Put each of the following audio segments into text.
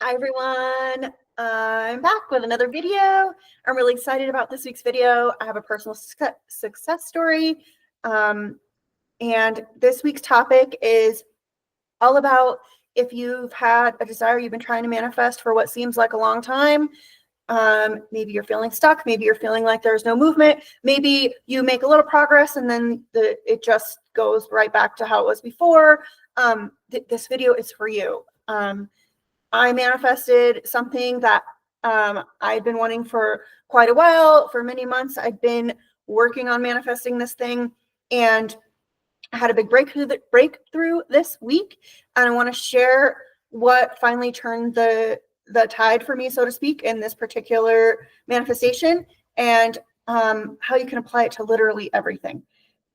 Hi everyone, I'm back with another video. I'm really excited about this week's video. I have a personal success story, and this week's topic is all about if you've had a desire you've been trying to manifest for what seems like a long time. Maybe you're feeling stuck, maybe you're feeling like there's no movement, maybe you make a little progress and then it just goes right back to how it was before. This video is for you. I manifested something that I'd been wanting for quite a while. For many months, I'd been working on manifesting this thing, and I had a big breakthrough this week, and I want to share what finally turned the tide for me, so to speak, in this particular manifestation, and how you can apply it to literally everything.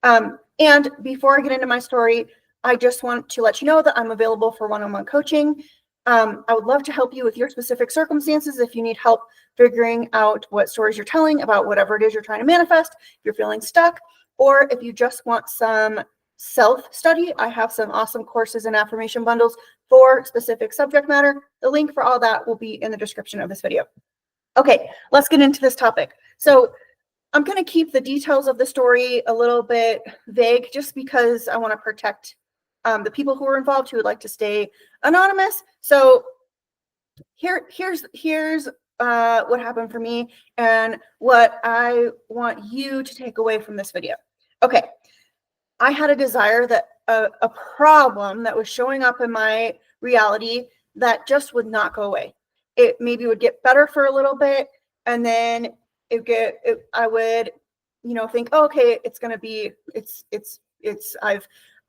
And before I get into my story, I just want to let you know that I'm available for one-on-one coaching. I would love to help you with your specific circumstances. If you need help figuring out what stories you're telling about whatever it is you're trying to manifest, if you're feeling stuck, or if you just want some self-study, I have some awesome courses and affirmation bundles for specific subject matter. The link for all that will be in the description of this video. Okay, let's get into this topic. So I'm going to keep the details of the story a little bit vague just because I want to protect the people who are involved who would like to stay anonymous. So here's what happened for me and what I want you to take away from this video. Okay, I had a desire that a problem that was showing up in my reality that just would not go away. It maybe would get better for a little bit, and then I would, think, oh, okay, it's gonna be,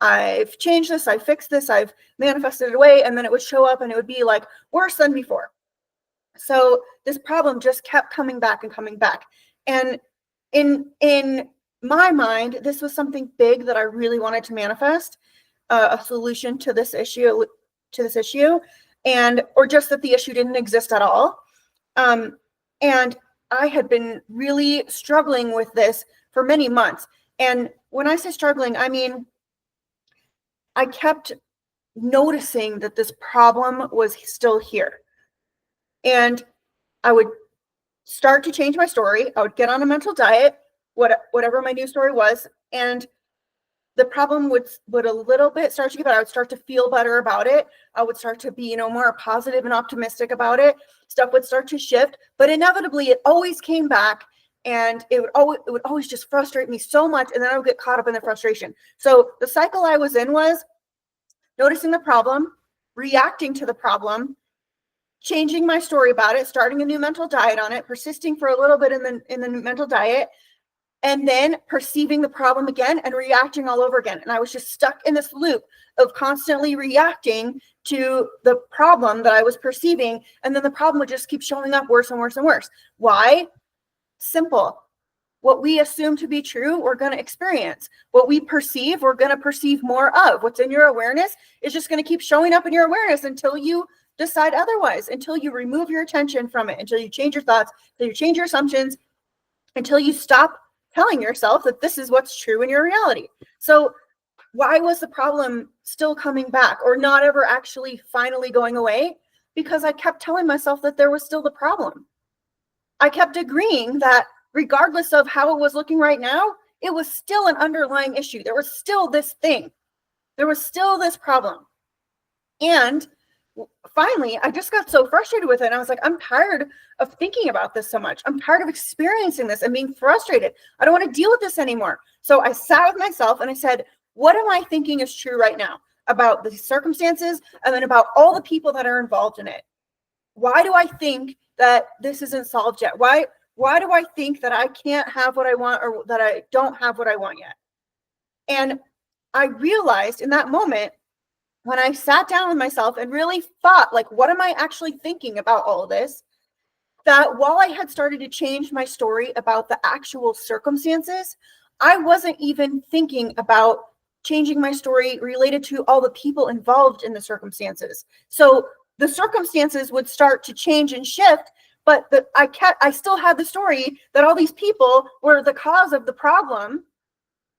I've changed this, I've fixed this, I've manifested it away, and then it would show up and it would be like worse than before. So this problem just kept coming back and coming back. And in my mind, this was something big that I really wanted to manifest, a solution to this issue, or just that the issue didn't exist at all. And I had been really struggling with this for many months. And when I say struggling, I mean, I kept noticing that this problem was still here. And I would start to change my story. I would get on a mental diet, whatever my new story was, and the problem would a little bit start to get better. I would start to feel better about it. I would start to be, more positive and optimistic about it. Stuff would start to shift, but inevitably it always came back, and it would always just frustrate me so much, and then I would get caught up in the frustration. So the cycle I was in was noticing the problem, reacting to the problem, changing my story about it, starting a new mental diet on it, persisting for a little bit in the mental diet, and then perceiving the problem again and reacting all over again. And I was just stuck in this loop of constantly reacting to the problem that I was perceiving. And then the problem would just keep showing up worse and worse and worse. Why? Simple. What we assume to be true, we're going to experience. What we perceive, we're going to perceive more of. What's in your awareness is just going to keep showing up in your awareness until you decide otherwise, until you remove your attention from it, until you change your thoughts, until you change your assumptions, until you stop telling yourself that this is what's true in your reality. So why was the problem still coming back or not ever actually finally going away? Because I kept telling myself that there was still the problem. I kept agreeing that regardless of how it was looking right now, it was still an underlying issue. There was still this thing. There was still this problem. And finally, I just got so frustrated with it. And I was like, I'm tired of thinking about this so much. I'm tired of experiencing this and being frustrated. I don't want to deal with this anymore. So I sat with myself and I said, what am I thinking is true right now about the circumstances and then about all the people that are involved in it? Why do I think that this isn't solved yet? Why do I think that I can't have what I want or that I don't have what I want yet? And I realized in that moment, when I sat down with myself and really thought, like, what am I actually thinking about all of this? That while I had started to change my story about the actual circumstances, I wasn't even thinking about changing my story related to all the people involved in the circumstances. So the circumstances would start to change and shift, but I still had the story that all these people were the cause of the problem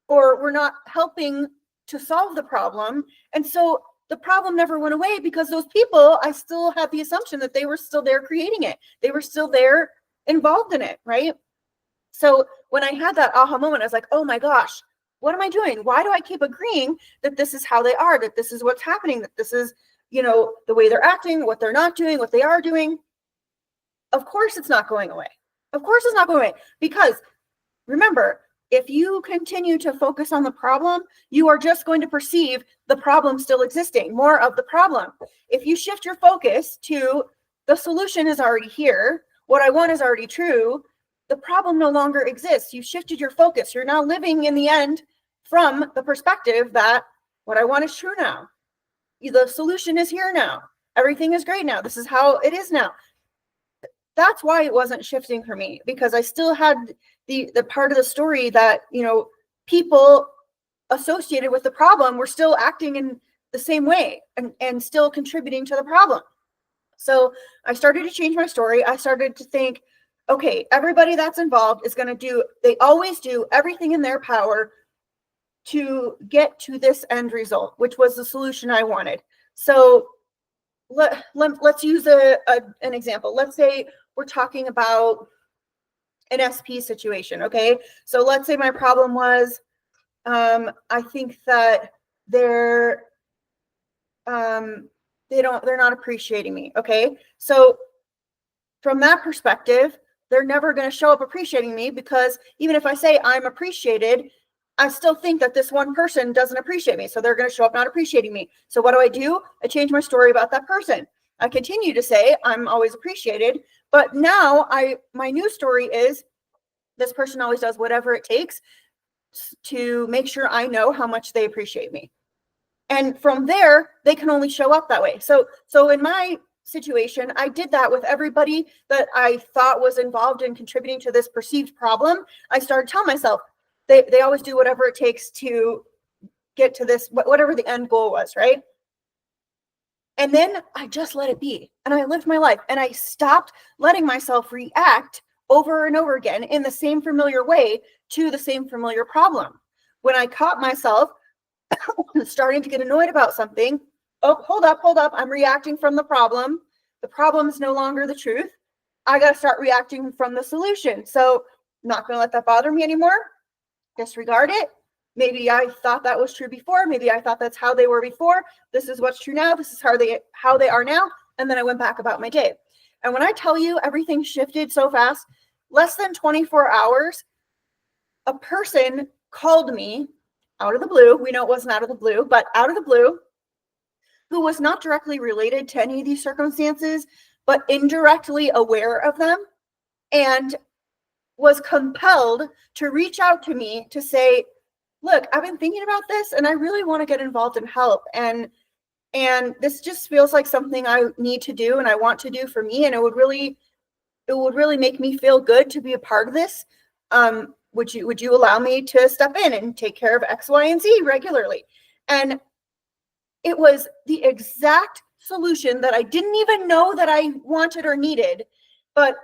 or were not helping to solve the problem. And so the problem never went away because those people, I still had the assumption that they were still there creating it. They were still there involved in it, right? So when I had that aha moment, I was like, oh my gosh, what am I doing? Why do I keep agreeing that this is how they are, that this is what's happening, that this is, you know, the way they're acting, what they're not doing, what they are doing? Of course it's not going away. Of course it's not going away. Because remember, if you continue to focus on the problem, you are just going to perceive the problem still existing, more of the problem. If you shift your focus to the solution is already here, what I want is already true, the problem no longer exists. You shifted your focus. You're now living in the end from the perspective that what I want is true now. The solution is here now. Everything is great now. This is how it is now. That's why it wasn't shifting for me, because I still had the part of the story that, you know, people associated with the problem were still acting in the same way and still contributing to the problem. So I started to change my story. I started to think, okay, everybody that's involved is going to do, they always do everything in their power to get to this end result, which was the solution I wanted. So let's use an example. Let's say we're talking about an SP situation, okay? So let's say my problem was, I think that they're not appreciating me, okay? So from that perspective, they're never going to show up appreciating me, because even if I say I'm appreciated, I still think that this one person doesn't appreciate me. So they're going to show up not appreciating me. So what do? I change my story about that person. I continue to say I'm always appreciated, but now my new story is this person always does whatever it takes to make sure I know how much they appreciate me. And from there, they can only show up that way. So in my situation, I did that with everybody that I thought was involved in contributing to this perceived problem. I started telling myself, they always do whatever it takes to get to this, whatever the end goal was, right? And then I just let it be. And I lived my life. And I stopped letting myself react over and over again in the same familiar way to the same familiar problem. When I caught myself starting to get annoyed about something, oh, hold up. I'm reacting from the problem. The problem is no longer the truth. I got to start reacting from the solution. So I'm not going to let that bother me anymore. Disregard it. Maybe I thought that was true before. Maybe I thought that's how they were before. This is what's true now. This is how they are now. And then I went back about my day. And when I tell you everything shifted so fast, less than 24 hours, a person called me out of the blue. We know it wasn't out of the blue, but out of the blue, who was not directly related to any of these circumstances, but indirectly aware of them, and was compelled to reach out to me to say, look, I've been thinking about this and I really want to get involved and help. And this just feels like something I need to do and I want to do for me. And it would really make me feel good to be a part of this. Would you allow me to step in and take care of X, Y, and Z regularly? And it was the exact solution that I didn't even know that I wanted or needed. But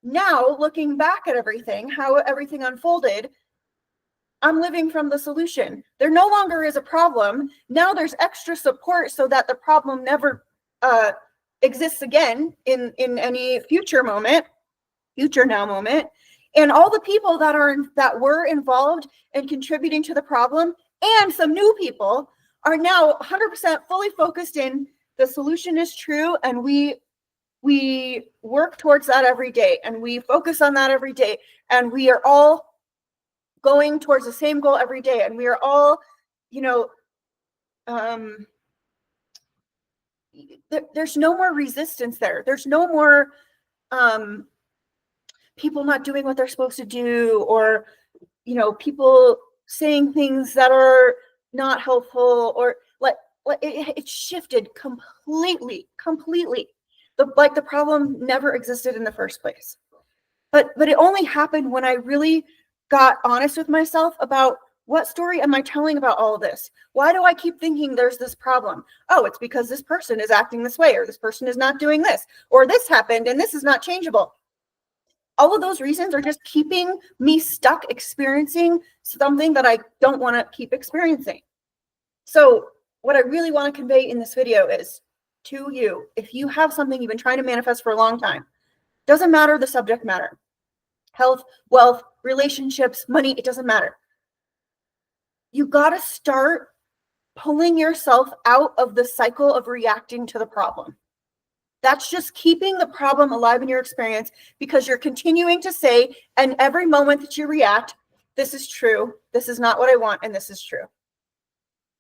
now looking back at everything, how everything unfolded, I'm living from the solution. There no longer is a problem. Now there's extra support so that the problem never exists again in any future now moment. And all the people that were involved in contributing to the problem, and some new people, are now 100% fully focused in the solution is true, and we work towards that every day, and we focus on that every day, and we are all going towards the same goal every day, and we are all, there's no more resistance there. There's no more people not doing what they're supposed to do, or people saying things that are not helpful, or it shifted completely. The problem never existed in the first place. But it only happened when I really got honest with myself about what story am I telling about all of this? Why do I keep thinking there's this problem? Oh, it's because this person is acting this way, or this person is not doing this, or this happened and this is not changeable. All of those reasons are just keeping me stuck experiencing something that I don't want to keep experiencing. So what I really want to convey in this video is to you, if you have something you've been trying to manifest for a long time, doesn't matter the subject matter, health, wealth, relationships, money, it doesn't matter. You got to start pulling yourself out of the cycle of reacting to the problem. That's just keeping the problem alive in your experience, because you're continuing to say, and every moment that you react, this is true, this is not what I want, and this is true.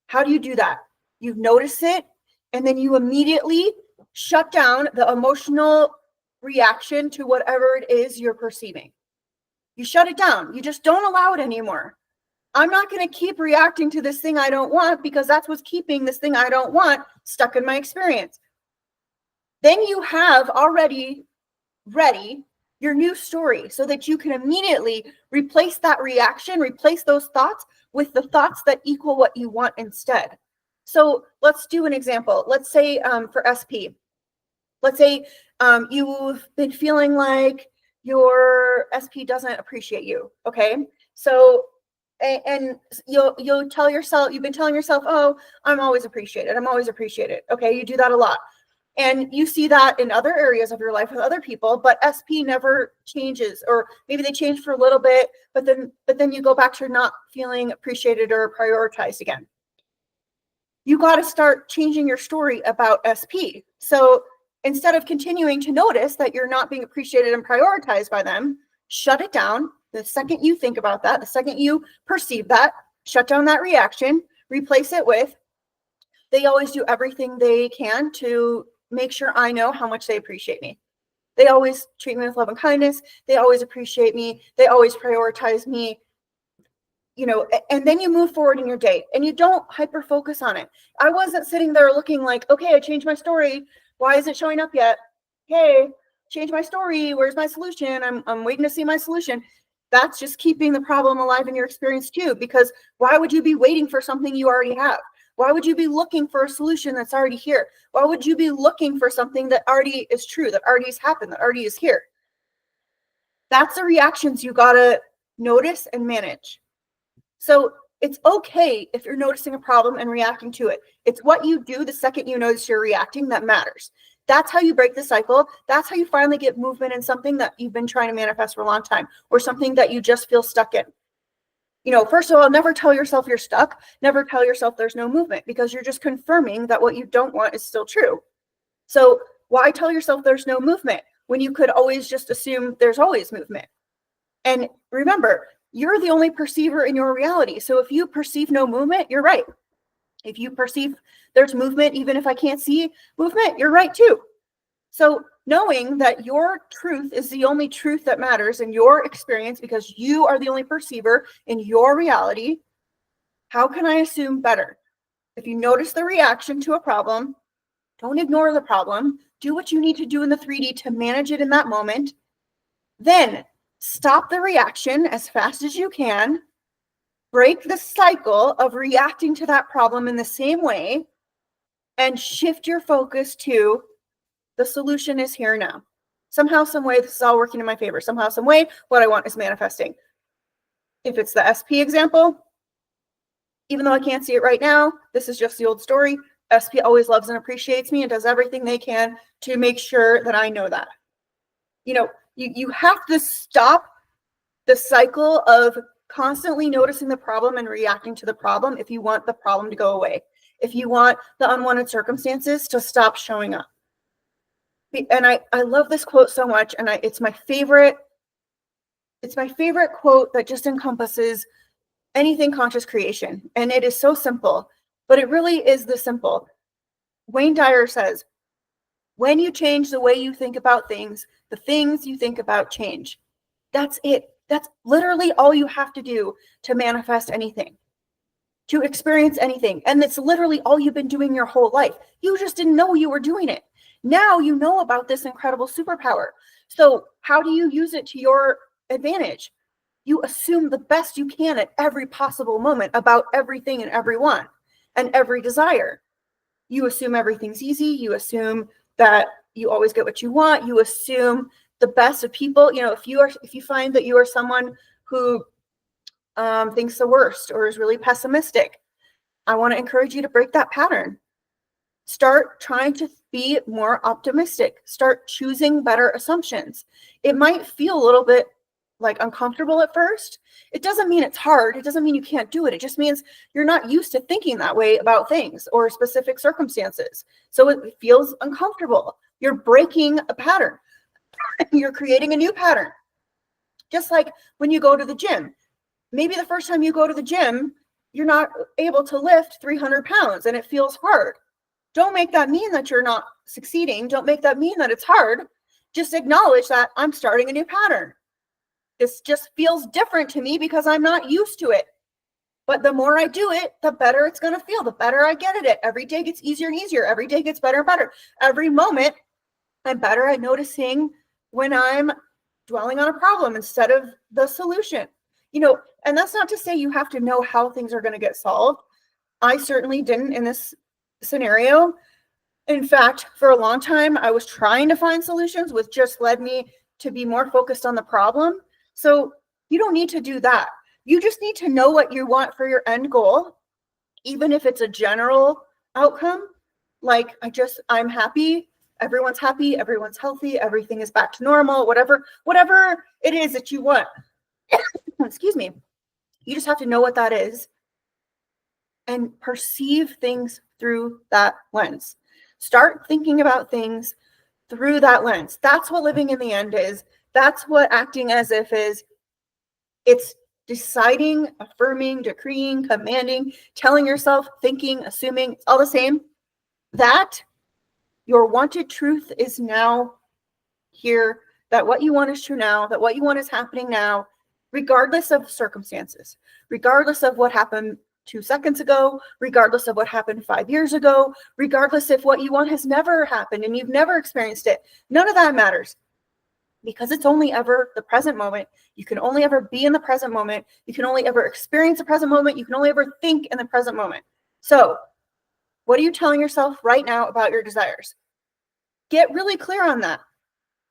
How do you do that? You notice it, and then you immediately shut down the emotional reaction to whatever it is you're perceiving. You shut it down. You just don't allow it anymore. I'm not going to keep reacting to this thing I don't want, because that's what's keeping this thing I don't want stuck in my experience. Then you have already ready your new story so that you can immediately replace that reaction, replace those thoughts with the thoughts that equal what you want instead. So let's do an example. Let's say for SP, let's say you've been feeling like your SP doesn't appreciate you. Okay. So, and you'll tell yourself, you've been telling yourself, oh, I'm always appreciated. I'm always appreciated. Okay. You do that a lot. And you see that in other areas of your life with other people, but SP never changes, or maybe they change for a little bit, but then you go back to not feeling appreciated or prioritized again. You got to start changing your story about SP. So instead of continuing to notice that you're not being appreciated and prioritized by them, shut it down. The second you think about that, the second you perceive that, shut down that reaction, replace it with, they always do everything they can to make sure I know how much they appreciate me. They always treat me with love and kindness. They always appreciate me. They always prioritize me. You know, and then you move forward in your day and you don't hyper focus on it. I wasn't sitting there looking like, okay, I changed my story. Why isn't it showing up yet? Hey, change my story. Where's my solution? I'm waiting to see my solution. That's just keeping the problem alive in your experience too, because why would you be waiting for something you already have? Why would you be looking for a solution that's already here? Why would you be looking for something that already is true, that already has happened, that already is here? That's the reactions you gotta notice and manage. So it's okay if you're noticing a problem and reacting to it. It's what you do the second you notice you're reacting that matters. That's how you break the cycle. That's how you finally get movement in something that you've been trying to manifest for a long time, or something that you just feel stuck in. You know, first of all, never tell yourself you're stuck. Never tell yourself there's no movement, because you're just confirming that what you don't want is still true. So why tell yourself there's no movement when you could always just assume there's always movement? And remember, you're the only perceiver in your reality. So if you perceive no movement, you're right. If you perceive there's movement, even if I can't see movement, you're right too. So knowing that your truth is the only truth that matters in your experience, because you are the only perceiver in your reality, how can I assume better? If you notice the reaction to a problem, don't ignore the problem. Do what you need to do in the 3D to manage it in that moment. Then stop the reaction as fast as you can. Break the cycle of reacting to that problem in the same way, and shift your focus to the solution is here now. Somehow, some way, this is all working in my favor. Somehow, some way, what I want is manifesting. If it's the SP example, even though I can't see it right now, this is just the old story. SP always loves and appreciates me and does everything they can to make sure that I know that. You know, you have to stop the cycle of constantly noticing the problem and reacting to the problem if you want the problem to go away. If you want the unwanted circumstances to stop showing up. And I love this quote so much, and it's my favorite quote that just encompasses anything conscious creation. And it is so simple, but it really is this simple. Wayne Dyer says, when you change the way you think about things, the things you think about change. That's it. That's literally all you have to do to manifest anything, to experience anything. And it's literally all you've been doing your whole life. You just didn't know you were doing it. Now you know about this incredible superpower. So how do you use it to your advantage? You assume the best you can at every possible moment about everything and everyone and every desire. You assume everything's easy. You assume that you always get what you want. You assume the best of people. You know, if you find that you are someone who thinks the worst or is really pessimistic, I want to encourage you to break that pattern. Start trying to be more optimistic. Start choosing better assumptions. It might feel a little bit like uncomfortable at first. It doesn't mean it's hard. It doesn't mean you can't do it. It just means you're not used to thinking that way about things or specific circumstances. So it feels uncomfortable. You're breaking a pattern. You're creating a new pattern. Just like when you go to the gym. Maybe the first time you go to the gym, you're not able to lift 300 pounds and it feels hard. Don't make that mean that you're not succeeding. Don't make that mean that it's hard. Just acknowledge that I'm starting a new pattern. This just feels different to me because I'm not used to it. But the more I do it, the better it's going to feel. The better I get at it. Every day gets easier and easier. Every day gets better and better. Every moment, I'm better at noticing when I'm dwelling on a problem instead of the solution. And that's not to say you have to know how things are going to get solved. I certainly didn't in this scenario. In fact, for a long time, I was trying to find solutions, which just led me to be more focused on the problem. So you don't need to do that. You just need to know what you want for your end goal, even if it's a general outcome. Like, I'm happy, everyone's healthy, everything is back to normal, whatever it is that you want. Excuse me. You just have to know what that is and perceive things through that lens. Start thinking about things through that lens. That's what living in the end is. That's what acting as if is. It's deciding, affirming, decreeing, commanding, telling yourself, thinking, assuming, it's all the same. That your wanted truth is now here, that what you want is true now, that what you want is happening now, regardless of circumstances, regardless of what happened 2 seconds ago, regardless of what happened 5 years ago, regardless if what you want has never happened and you've never experienced it. None of that matters because it's only ever the present moment. You can only ever be in the present moment. You can only ever experience the present moment. You can only ever think in the present moment. So what are you telling yourself right now about your desires? Get really clear on that.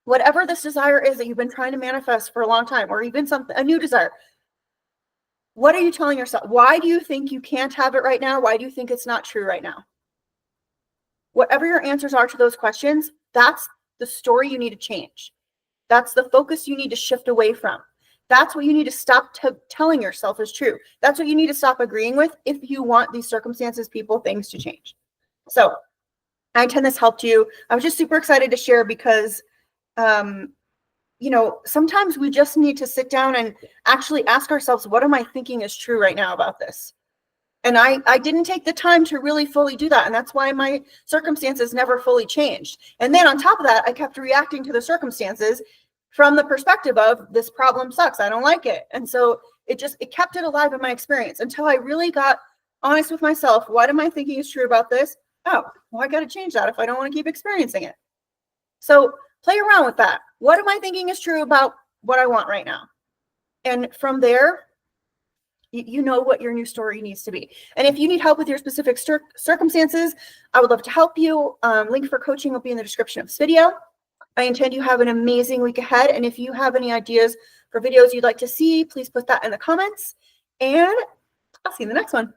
Whatever this desire is that you've been trying to manifest for a long time, or even a new desire, what are you telling yourself? Why do you think you can't have it right now? Why do you think it's not true right now? Whatever your answers are to those questions, that's the story you need to change. That's the focus you need to shift away from. That's what you need to stop telling yourself is true. That's what you need to stop agreeing with if you want these circumstances, people, things to change. So I intend this helped you. I was just super excited to share because sometimes we just need to sit down and actually ask ourselves, what am I thinking is true right now about this? And I didn't take the time to really fully do that. And that's why my circumstances never fully changed. And then on top of that, I kept reacting to the circumstances from the perspective of this problem sucks. I don't like it. And so it kept it alive in my experience until I really got honest with myself. What am I thinking is true about this? Oh, well, I got to change that if I don't want to keep experiencing it. So play around with that. What am I thinking is true about what I want right now? And from there, you know what your new story needs to be. And if you need help with your specific circumstances, I would love to help you. Link for coaching will be in the description of this video. I intend you have an amazing week ahead. And if you have any ideas for videos you'd like to see, please put that in the comments. And I'll see you in the next one.